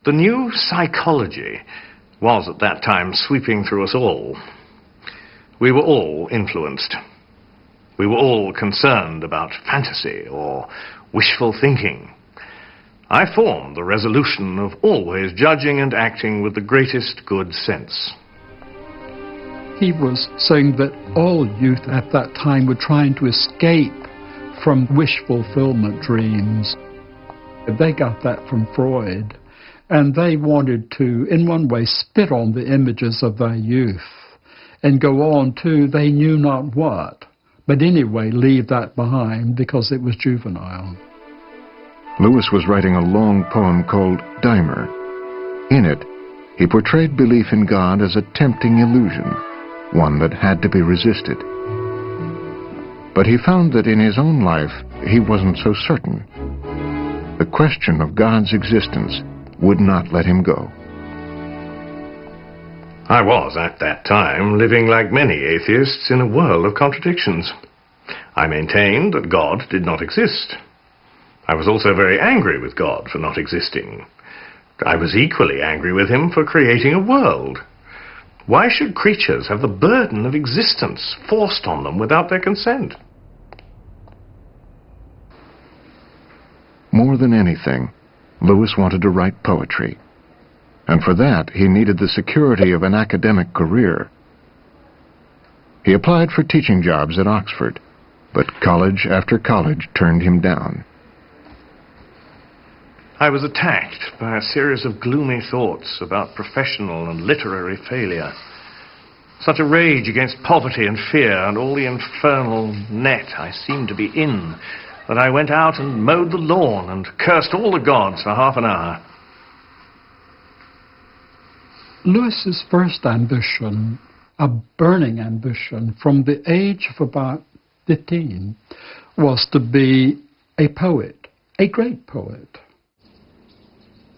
The new psychology was at that time sweeping through us all. We were all influenced. We were all concerned about fantasy or wishful thinking. I formed the resolution of always judging and acting with the greatest good sense. He was saying that all youth at that time were trying to escape from wish fulfillment dreams. They got that from Freud, and they wanted to, in one way, spit on the images of their youth and go on to they knew not what, but anyway leave that behind because it was juvenile. Lewis was writing a long poem called Dimer. In it, he portrayed belief in God as a tempting illusion, one that had to be resisted. But he found that in his own life, he wasn't so certain. The question of God's existence would not let him go. I was, at that time, living like many atheists in a world of contradictions. I maintained that God did not exist. I was also very angry with God for not existing. I was equally angry with him for creating a world. Why should creatures have the burden of existence forced on them without their consent? More than anything, Lewis wanted to write poetry. And for that, he needed the security of an academic career. He applied for teaching jobs at Oxford, but college after college turned him down. I was attacked by a series of gloomy thoughts about professional and literary failure. Such a rage against poverty and fear and all the infernal net I seemed to be in that I went out and mowed the lawn and cursed all the gods for half an hour. Lewis's first ambition, a burning ambition from the age of about 15, was to be a poet, a great poet.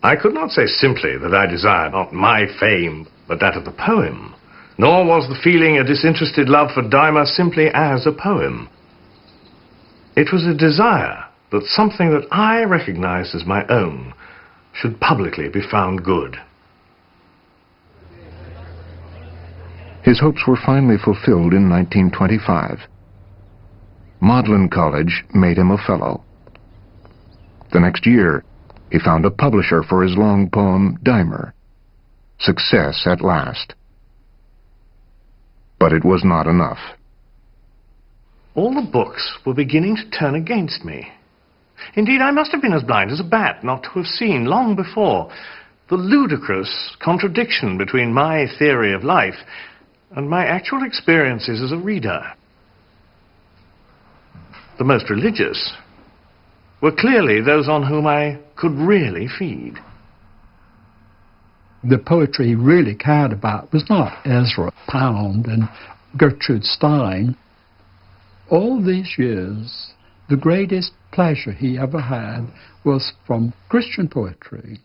I could not say simply that I desired not my fame, but that of the poem, nor was the feeling a disinterested love for Dimer simply as a poem. It was a desire that something that I recognized as my own should publicly be found good. His hopes were finally fulfilled in 1925. Magdalen College made him a fellow. The next year, he found a publisher for his long poem, Dimer. Success at last. But it was not enough. All the books were beginning to turn against me. Indeed, I must have been as blind as a bat not to have seen, long before, the ludicrous contradiction between my theory of life and my actual experiences as a reader. The most religious were clearly those on whom I could really feed. The poetry he really cared about was not Ezra Pound and Gertrude Stein. All these years, the greatest pleasure he ever had was from Christian poetry.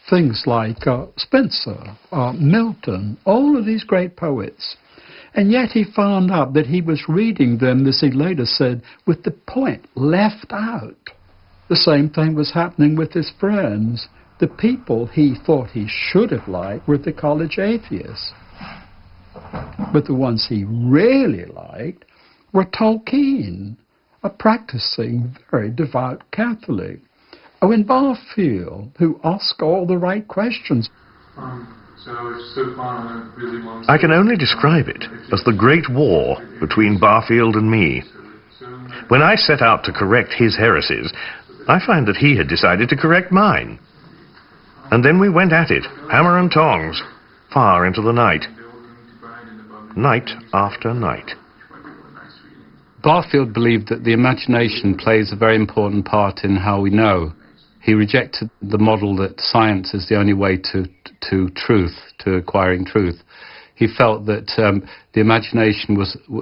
Things like Spencer, Milton, all of these great poets. And yet he found out that he was reading them, as he later said, with the point left out. The same thing was happening with his friends. The people he thought he should have liked were the college atheists. But the ones he really liked were Tolkien, a practicing, very devout Catholic. And Barfield, who asked all the right questions. I can only describe it as the great war between Barfield and me. When I set out to correct his heresies, I find that he had decided to correct mine. And then we went at it, hammer and tongs, far into the night. Night after night. Barfield believed that the imagination plays a very important part in how we know. He rejected the model that science is the only way to truth, to acquiring truth. He felt that the imagination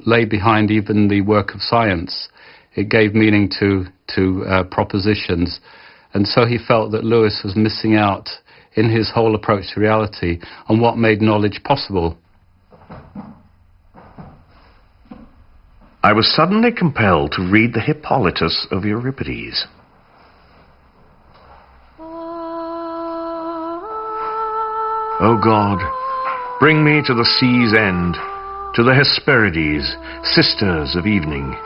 lay behind even the work of science. It gave meaning to propositions. And so he felt that Lewis was missing out in his whole approach to reality on what made knowledge possible. I was suddenly compelled to read the Hippolytus of Euripides. O God, bring me to the sea's end, to the Hesperides, sisters of evening,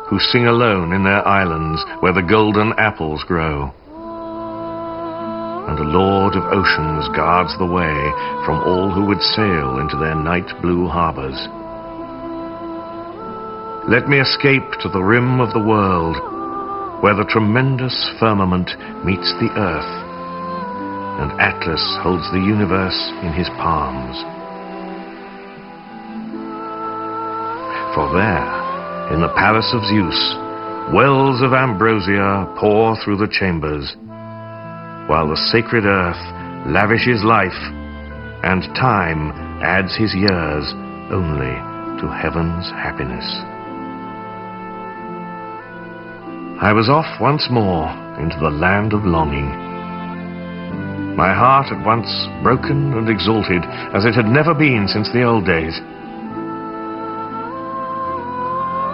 who sing alone in their islands where the golden apples grow. And the Lord of oceans guards the way from all who would sail into their night blue harbors. Let me escape to the rim of the world, where the tremendous firmament meets the earth, and Atlas holds the universe in his palms. For there, in the palace of Zeus, wells of ambrosia pour through the chambers, while the sacred earth lavishes life, and time adds his years only to heaven's happiness. I was off once more into the land of longing, my heart at once broken and exalted as it had never been since the old days.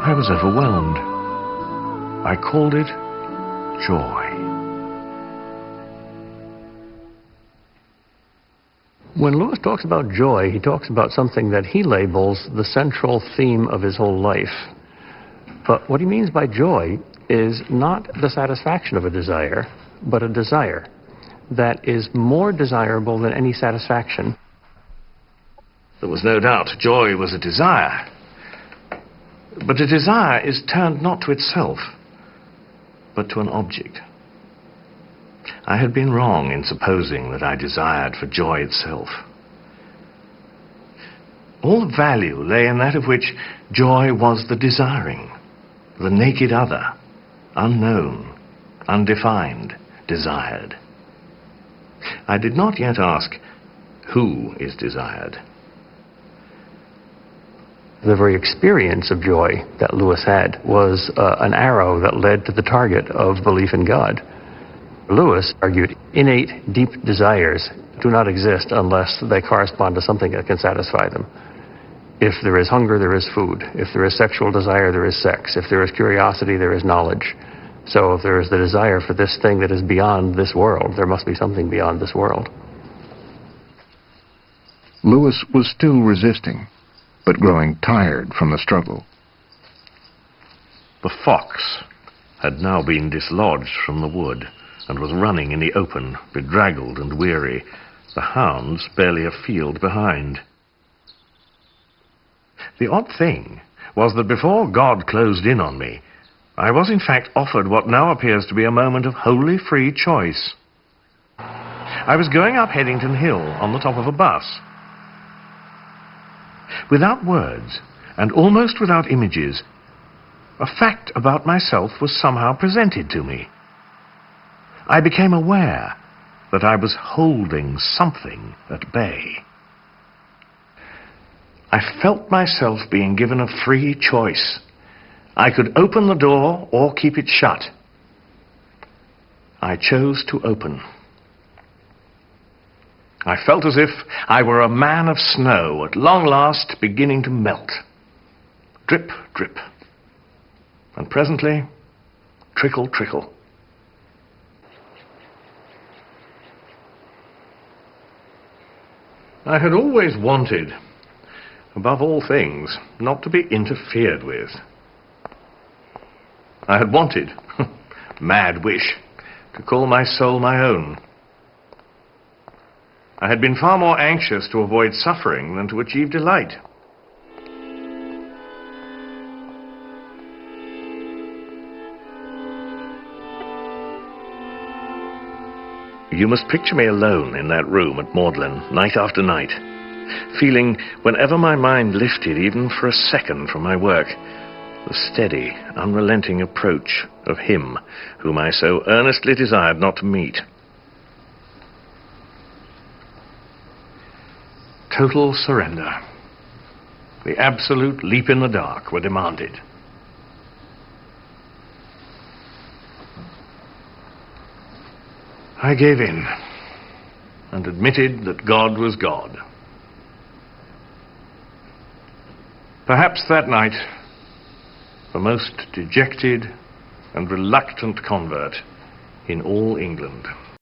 I was overwhelmed. I called it joy. When Lewis talks about joy, he talks about something that he labels the central theme of his whole life. But what he means by joy is not the satisfaction of a desire, but a desire that is more desirable than any satisfaction. There was no doubt joy was a desire. But a desire is turned not to itself, but to an object. I had been wrong in supposing that I desired for joy itself. All the value lay in that of which joy was the desiring, the naked other, unknown, undefined, desired. I did not yet ask, who is desired? The very experience of joy that Lewis had was an arrow that led to the target of belief in God. Lewis argued innate, deep desires do not exist unless they correspond to something that can satisfy them. If there is hunger, there is food. If there is sexual desire, there is sex. If there is curiosity, there is knowledge. So if there is the desire for this thing that is beyond this world, there must be something beyond this world. Lewis was still resisting, but growing tired from the struggle. The fox had now been dislodged from the wood and was running in the open, bedraggled and weary, the hounds barely a field behind. The odd thing was that before God closed in on me, I was in fact offered what now appears to be a moment of wholly free choice. I was going up Headington Hill on the top of a bus. Without words, and almost without images, a fact about myself was somehow presented to me. I became aware that I was holding something at bay. I felt myself being given a free choice. I could open the door or keep it shut. I chose to open. I felt as if I were a man of snow at long last beginning to melt. Drip, drip. And presently, trickle, trickle. I had always wanted, above all things, not to be interfered with. I had wanted, mad wish, to call my soul my own. I had been far more anxious to avoid suffering than to achieve delight. You must picture me alone in that room at Magdalen, night after night, feeling, whenever my mind lifted even for a second from my work, the steady, unrelenting approach of him whom I so earnestly desired not to meet. Total surrender. The absolute leap in the dark were demanded. I gave in and admitted that God was God. Perhaps that night, the most dejected and reluctant convert in all England.